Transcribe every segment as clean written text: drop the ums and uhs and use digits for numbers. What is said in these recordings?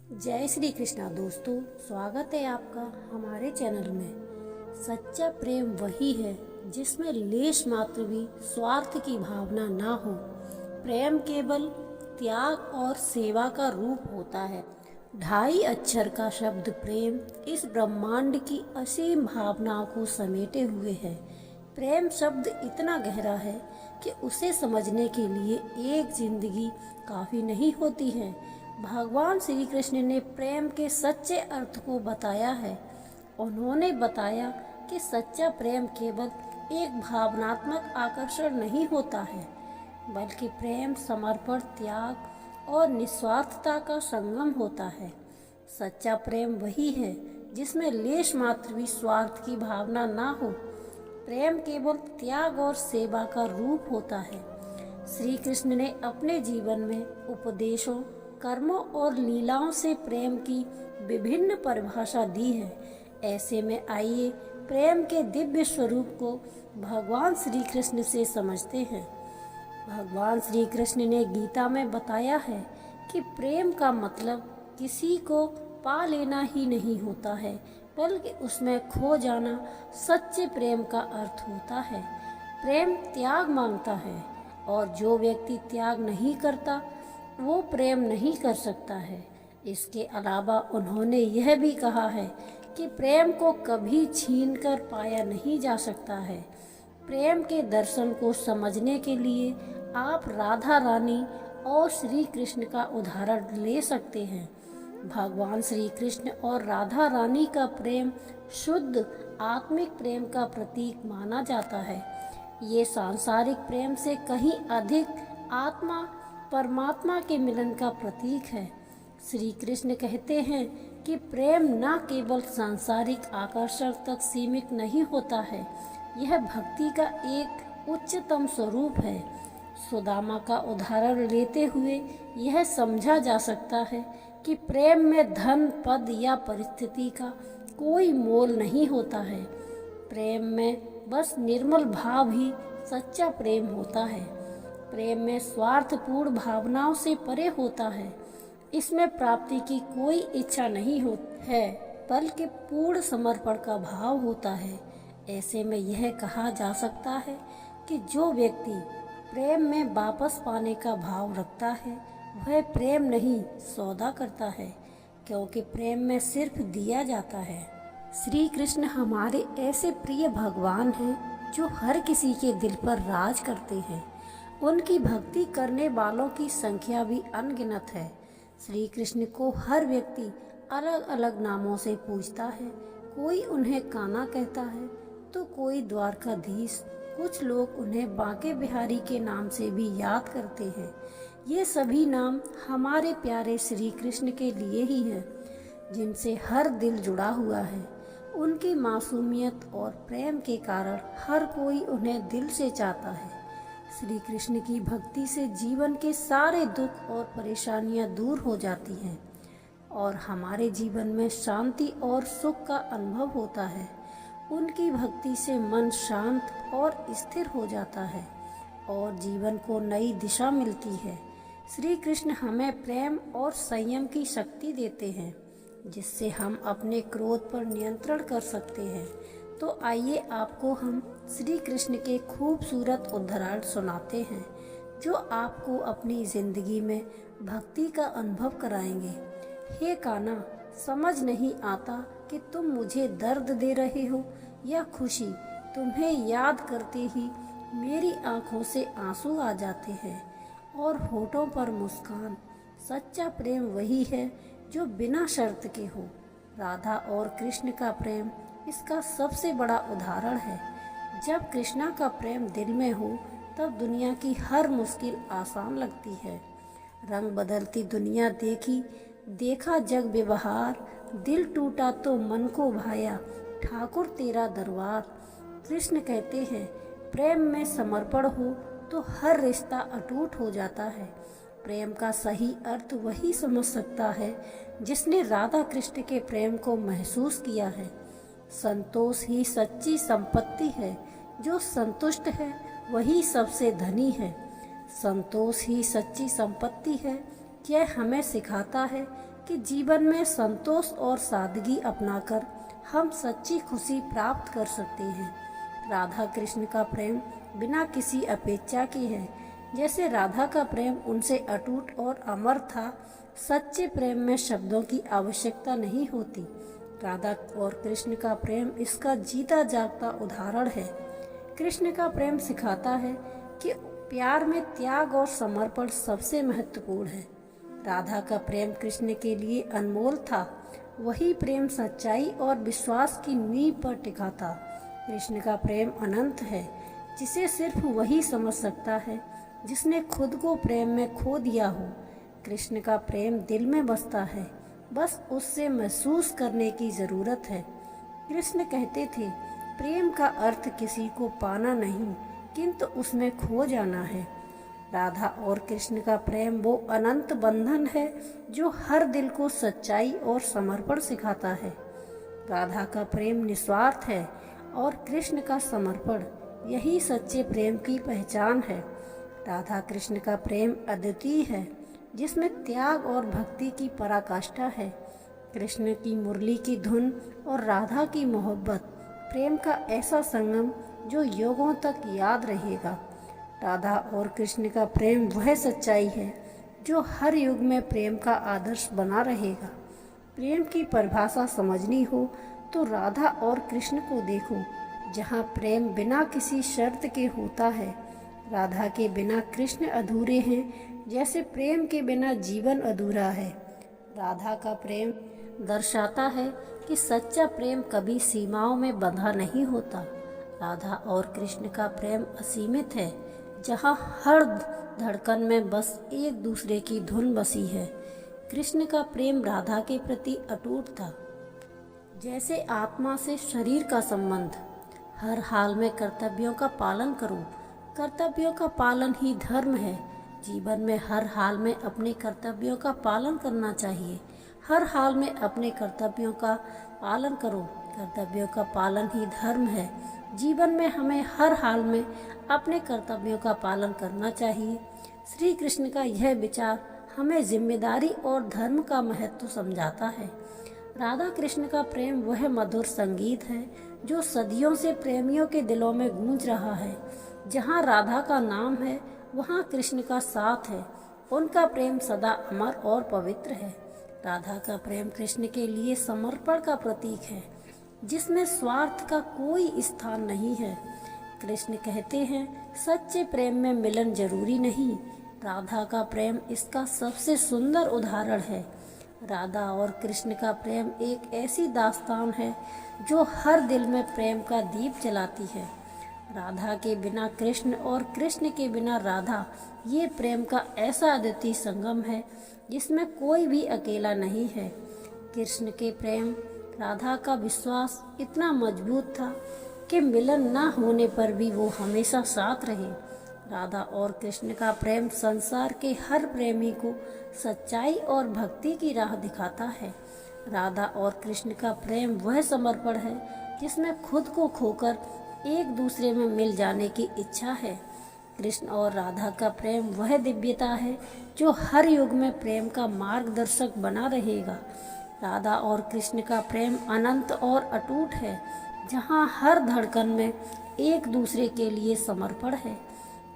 जय श्री कृष्णा दोस्तों, स्वागत है आपका हमारे चैनल में। सच्चा प्रेम वही है जिसमें लेश मात्र भी स्वार्थ की भावना ना हो। प्रेम केवल त्याग और सेवा का रूप होता है। 2.5 अक्षर का शब्द प्रेम इस ब्रह्मांड की असीम भावनाओं को समेटे हुए है। प्रेम शब्द इतना गहरा है कि उसे समझने के लिए एक जिंदगी काफ़ी नहीं होती है। भगवान श्री कृष्ण ने प्रेम के सच्चे अर्थ को बताया है। उन्होंने बताया कि सच्चा प्रेम केवल एक भावनात्मक आकर्षण नहीं होता है, बल्कि प्रेम समर्पण, त्याग और निस्वार्थता का संगम होता है। सच्चा प्रेम वही है जिसमें लेश मात्र भी स्वार्थ की भावना ना हो। प्रेम केवल त्याग और सेवा का रूप होता है। श्री कृष्ण ने अपने जीवन में उपदेशों, कर्मों और लीलाओं से प्रेम की विभिन्न परिभाषा दी है। ऐसे में आइए प्रेम के दिव्य स्वरूप को भगवान श्री कृष्ण से समझते हैं। भगवान श्री कृष्ण ने गीता में बताया है कि प्रेम का मतलब किसी को पा लेना ही नहीं होता है, बल्कि उसमें खो जाना सच्चे प्रेम का अर्थ होता है। प्रेम त्याग मांगता है और जो व्यक्ति त्याग नहीं करता वो प्रेम नहीं कर सकता है। इसके अलावा उन्होंने यह भी कहा है कि प्रेम को कभी छीन कर पाया नहीं जा सकता है। प्रेम के दर्शन को समझने के लिए आप राधा रानी और श्री कृष्ण का उदाहरण ले सकते हैं। भगवान श्री कृष्ण और राधा रानी का प्रेम शुद्ध आत्मिक प्रेम का प्रतीक माना जाता है। ये सांसारिक प्रेम से कहीं अधिक आत्मा परमात्मा के मिलन का प्रतीक है। श्री कृष्ण कहते हैं कि प्रेम न केवल सांसारिक आकर्षण तक सीमित नहीं होता है, यह भक्ति का एक उच्चतम स्वरूप है। सुदामा का उदाहरण लेते हुए यह समझा जा सकता है कि प्रेम में धन, पद या परिस्थिति का कोई मोल नहीं होता है। प्रेम में बस निर्मल भाव ही सच्चा प्रेम होता है। प्रेम में स्वार्थपूर्ण भावनाओं से परे होता है। इसमें प्राप्ति की कोई इच्छा नहीं होती है, बल्कि पूर्ण समर्पण का भाव होता है। ऐसे में यह कहा जा सकता है कि जो व्यक्ति प्रेम में वापस पाने का भाव रखता है वह प्रेम नहीं सौदा करता है, क्योंकि प्रेम में सिर्फ दिया जाता है। श्री कृष्ण हमारे ऐसे प्रिय भगवान हैं जो हर किसी के दिल पर राज करते हैं। उनकी भक्ति करने वालों की संख्या भी अनगिनत है। श्री कृष्ण को हर व्यक्ति अलग अलग नामों से पूजता है। कोई उन्हें कान्हा कहता है तो कोई द्वारकाधीश, कुछ लोग उन्हें बांके बिहारी के नाम से भी याद करते हैं। ये सभी नाम हमारे प्यारे श्री कृष्ण के लिए ही हैं, जिनसे हर दिल जुड़ा हुआ है। उनकी मासूमियत और प्रेम के कारण हर कोई उन्हें दिल से चाहता है। श्री कृष्ण की भक्ति से जीवन के सारे दुख और परेशानियां दूर हो जाती हैं और हमारे जीवन में शांति और सुख का अनुभव होता है। उनकी भक्ति से मन शांत और स्थिर हो जाता है और जीवन को नई दिशा मिलती है। श्री कृष्ण हमें प्रेम और संयम की शक्ति देते हैं, जिससे हम अपने क्रोध पर नियंत्रण कर सकते हैं। तो आइए आपको हम श्री कृष्ण के खूबसूरत उदाहरण सुनाते हैं, जो आपको अपनी जिंदगी में भक्ति का अनुभव कराएंगे। हे कान्हा, समझ नहीं आता कि तुम मुझे दर्द दे रहे हो या खुशी। तुम्हें याद करते ही मेरी आंखों से आंसू आ जाते हैं और होठों पर मुस्कान। सच्चा प्रेम वही है जो बिना शर्त के हो। राधा और कृष्ण का प्रेम इसका सबसे बड़ा उदाहरण है। जब कृष्णा का प्रेम दिल में हो तब दुनिया की हर मुश्किल आसान लगती है। रंग बदलती दुनिया देखी, देखा जग व्यवहार, दिल टूटा तो मन को भाया, ठाकुर तेरा दरबार। कृष्ण कहते हैं प्रेम में समर्पण हो तो हर रिश्ता अटूट हो जाता है। प्रेम का सही अर्थ वही समझ सकता है जिसने राधा कृष्ण के प्रेम को महसूस किया है। संतोष ही सच्ची संपत्ति है। जो संतुष्ट है वही सबसे धनी है। संतोष ही सच्ची संपत्ति है। यह हमें सिखाता है कि जीवन में संतोष और सादगी अपनाकर हम सच्ची खुशी प्राप्त कर सकते हैं। राधा कृष्ण का प्रेम बिना किसी अपेक्षा के है। जैसे राधा का प्रेम उनसे अटूट और अमर था, सच्चे प्रेम में शब्दों की आवश्यकता नहीं होती। राधा और कृष्ण का प्रेम इसका जीता जागता उदाहरण है। कृष्ण का प्रेम सिखाता है कि प्यार में त्याग और समर्पण सबसे महत्वपूर्ण है। राधा का प्रेम कृष्ण के लिए अनमोल था। वही प्रेम सच्चाई और विश्वास की नींव पर टिका था। कृष्ण का प्रेम अनंत है, जिसे सिर्फ वही समझ सकता है जिसने खुद को प्रेम में खो दिया हो। कृष्ण का प्रेम दिल में बसता है, बस उससे महसूस करने की जरूरत है। कृष्ण कहते थे, प्रेम का अर्थ किसी को पाना नहीं, किंतु उसमें खो जाना है। राधा और कृष्ण का प्रेम वो अनंत बंधन है जो हर दिल को सच्चाई और समर्पण सिखाता है। राधा का प्रेम निस्वार्थ है और कृष्ण का समर्पण, यही सच्चे प्रेम की पहचान है। राधा कृष्ण का प्रेम अद्वितीय है, जिसमें त्याग और भक्ति की पराकाष्ठा है। कृष्ण की मुरली की धुन और राधा की मोहब्बत प्रेम का ऐसा संगम जो युगों तक याद रहेगा। राधा और कृष्ण का प्रेम वह सच्चाई है जो हर युग में प्रेम का आदर्श बना रहेगा। प्रेम की परिभाषा समझनी हो तो राधा और कृष्ण को देखो, जहाँ प्रेम बिना किसी शर्त के होता है। राधा के बिना कृष्ण अधूरे हैं, जैसे प्रेम के बिना जीवन अधूरा है। राधा का प्रेम दर्शाता है कि सच्चा प्रेम कभी सीमाओं में बंधा नहीं होता। राधा और कृष्ण का प्रेम असीमित है, जहाँ हर धड़कन में बस एक दूसरे की धुन बसी है। कृष्ण का प्रेम राधा के प्रति अटूट था, जैसे आत्मा से शरीर का संबंध। हर हाल में कर्तव्यों का पालन करो। कर्तव्यों का पालन ही धर्म है। जीवन में हर हाल में अपने कर्तव्यों का पालन करना चाहिए। हर हाल में अपने कर्तव्यों का पालन करो। कर्तव्यों का पालन ही धर्म है। जीवन में हमें हर हाल में अपने कर्तव्यों का पालन करना चाहिए। श्री कृष्ण का यह विचार हमें जिम्मेदारी और धर्म का महत्व समझाता है। राधा कृष्ण का प्रेम वह मधुर संगीत है जो सदियों से प्रेमियों के दिलों में गूंज रहा है। जहाँ राधा का नाम है, वहाँ कृष्ण का साथ है। उनका प्रेम सदा अमर और पवित्र है। राधा का प्रेम कृष्ण के लिए समर्पण का प्रतीक है, जिसमें स्वार्थ का कोई स्थान नहीं है। कृष्ण कहते हैं, सच्चे प्रेम में मिलन जरूरी नहीं। राधा का प्रेम इसका सबसे सुंदर उदाहरण है। राधा और कृष्ण का प्रेम एक ऐसी दास्तान है जो हर दिल में प्रेम का दीप जलाती है। राधा के बिना कृष्ण और कृष्ण के बिना राधा, ये प्रेम का ऐसा अद्वितीय संगम है जिसमें कोई भी अकेला नहीं है। कृष्ण के प्रेम, राधा का विश्वास इतना मजबूत था कि मिलन न होने पर भी वो हमेशा साथ रहे। राधा और कृष्ण का प्रेम संसार के हर प्रेमी को सच्चाई और भक्ति की राह दिखाता है। राधा और कृष्ण का प्रेम वह समर्पण है जिसमें खुद को खोकर एक दूसरे में मिल जाने की इच्छा है। कृष्ण और राधा का प्रेम वह दिव्यता है जो हर युग में प्रेम का मार्गदर्शक बना रहेगा। राधा और कृष्ण का प्रेम अनंत और अटूट है, जहाँ हर धड़कन में एक दूसरे के लिए समर्पण है।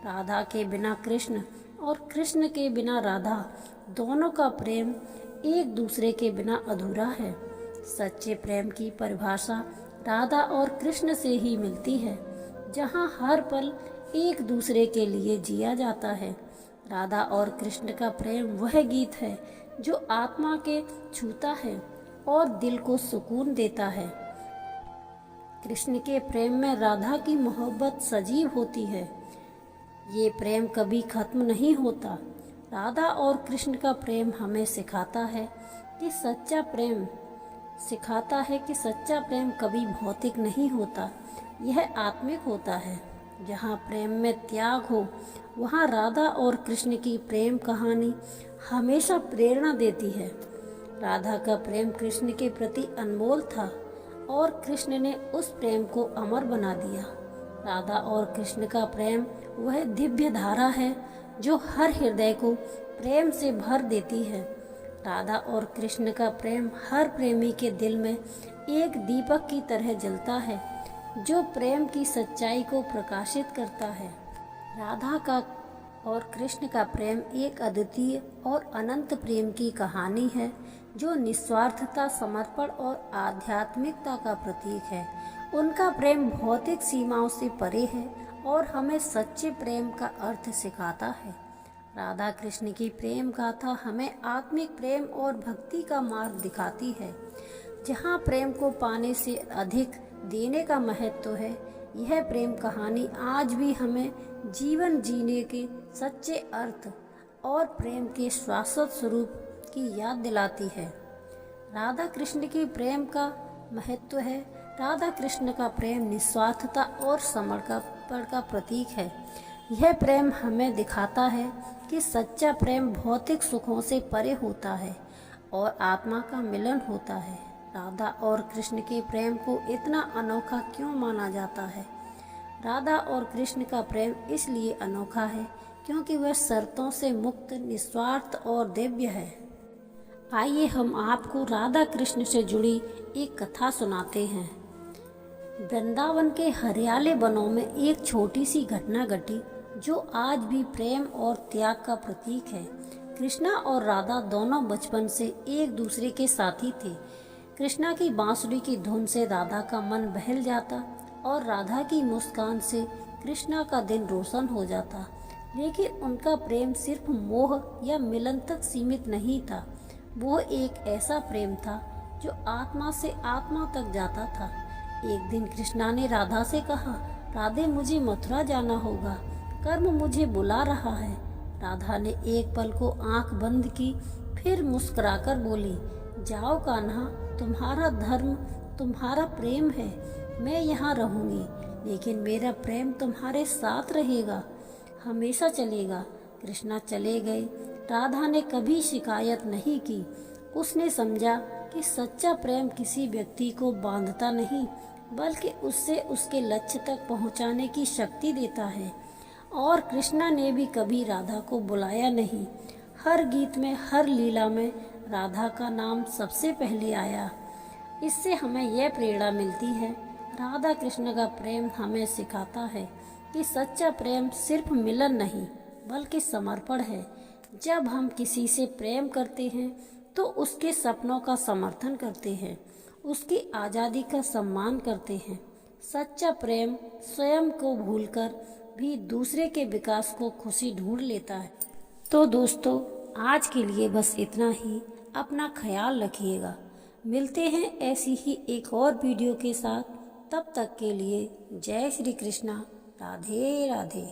राधा के बिना कृष्ण और कृष्ण के बिना राधा, दोनों का प्रेम एक दूसरे के बिना अधूरा है। सच्चे प्रेम की परिभाषा राधा और कृष्ण से ही मिलती है, जहाँ हर पल एक दूसरे के लिए जिया जाता है। राधा और कृष्ण का प्रेम वह गीत है जो आत्मा के छूता है और दिल को सुकून देता है। कृष्ण के प्रेम में राधा की मोहब्बत सजीव होती है। ये प्रेम कभी खत्म नहीं होता। राधा और कृष्ण का प्रेम हमें सिखाता है कि सच्चा प्रेम कभी भौतिक नहीं होता, यह आत्मिक होता है। जहाँ प्रेम में त्याग हो, वहाँ राधा और कृष्ण की प्रेम कहानी हमेशा प्रेरणा देती है। राधा का प्रेम कृष्ण के प्रति अनमोल था और कृष्ण ने उस प्रेम को अमर बना दिया। राधा और कृष्ण का प्रेम वह दिव्य धारा है जो हर हृदय को प्रेम से भर देती है। राधा और कृष्ण का प्रेम हर प्रेमी के दिल में एक दीपक की तरह जलता है, जो प्रेम की सच्चाई को प्रकाशित करता है। राधा का और कृष्ण का प्रेम एक अद्वितीय और अनंत प्रेम की कहानी है, जो निस्वार्थता, समर्पण और आध्यात्मिकता का प्रतीक है। उनका प्रेम भौतिक सीमाओं से परे है और हमें सच्चे प्रेम का अर्थ सिखाता है। राधा कृष्ण की प्रेम गाथा हमें आत्मिक प्रेम और भक्ति का मार्ग दिखाती है, जहाँ प्रेम को पाने से अधिक देने का महत्व है। यह प्रेम कहानी आज भी हमें जीवन जीने के सच्चे अर्थ और प्रेम के शाश्वत स्वरूप की याद दिलाती है। राधा कृष्ण की प्रेम का महत्व है। राधा कृष्ण का प्रेम निस्वार्थता और समर्पण का प्रतीक है। यह प्रेम हमें दिखाता है कि सच्चा प्रेम भौतिक सुखों से परे होता है और आत्मा का मिलन होता है। राधा और कृष्ण के प्रेम को इतना अनोखा क्यों माना जाता है? राधा और कृष्ण का प्रेम इसलिए अनोखा है क्योंकि वह शर्तों से मुक्त, निस्वार्थ और दिव्य है। आइए हम आपको राधा कृष्ण से जुड़ी एक कथा सुनाते हैं। वृंदावन के हरियाले वनों में एक छोटी सी घटना घटी, जो आज भी प्रेम और त्याग का प्रतीक है। कृष्णा और राधा दोनों बचपन से एक दूसरे के साथी थे। कृष्णा की बांसुरी की धुन से राधा का मन बहल जाता और राधा की मुस्कान से कृष्णा का दिन रोशन हो जाता। लेकिन उनका प्रेम सिर्फ मोह या मिलन तक सीमित नहीं था। वो एक ऐसा प्रेम था जो आत्मा से आत्मा तक जाता था। एक दिन कृष्णा ने राधा से कहा, राधे मुझे मथुरा जाना होगा, कर्म मुझे बुला रहा है। राधा ने एक पल को आंख बंद की, फिर मुस्कुराकर बोली, जाओ कान्हा, तुम्हारा धर्म, तुम्हारा प्रेम है, मैं यहाँ रहूंगी, लेकिन मेरा प्रेम तुम्हारे साथ रहेगा, हमेशा चलेगा। कृष्णा चले गए। राधा ने कभी शिकायत नहीं की। उसने समझा कि सच्चा प्रेम किसी व्यक्ति को बांधता नहीं, बल्कि उससे उसके लक्ष्य तक पहुंचाने की शक्ति देता है। और कृष्णा ने भी कभी राधा को बुलाया नहीं। हर गीत में, हर लीला में राधा का नाम सबसे पहले आया। इससे हमें यह प्रेरणा मिलती है, राधा कृष्ण का प्रेम हमें सिखाता है कि सच्चा प्रेम सिर्फ मिलन नहीं, बल्कि समर्पण है। जब हम किसी से प्रेम करते हैं तो उसके सपनों का समर्थन करते हैं, उसकी आज़ादी का सम्मान करते हैं। सच्चा प्रेम स्वयं को भूलकर भी दूसरे के विकास को खुशी ढूंढ लेता है। तो दोस्तों, आज के लिए बस इतना ही। अपना ख्याल रखिएगा। मिलते हैं ऐसी ही एक और वीडियो के साथ। तब तक के लिए जय श्री कृष्णा, राधे राधे।